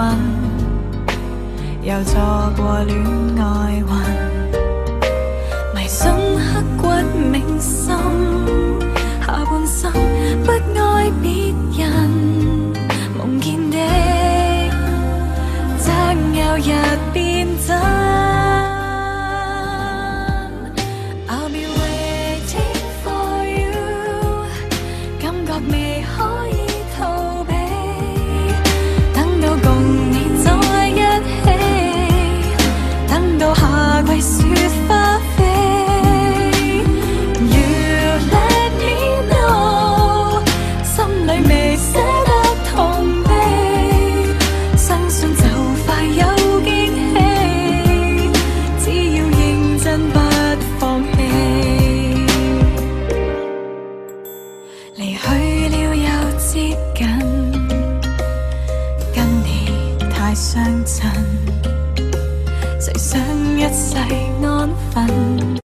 分，又坐過戀愛運，迷信刻骨銘心，下半生不愛別人，夢見的將有日變真。I'll be waiting for you， 感覺未可以逃避，等到共你在一起，等到夏季雪花飛。You let me know， 心裏未捨得痛悲，相信就快有驚喜，只要認真不放棄。離去了又接近，跟你太相襯，誰想一世安分。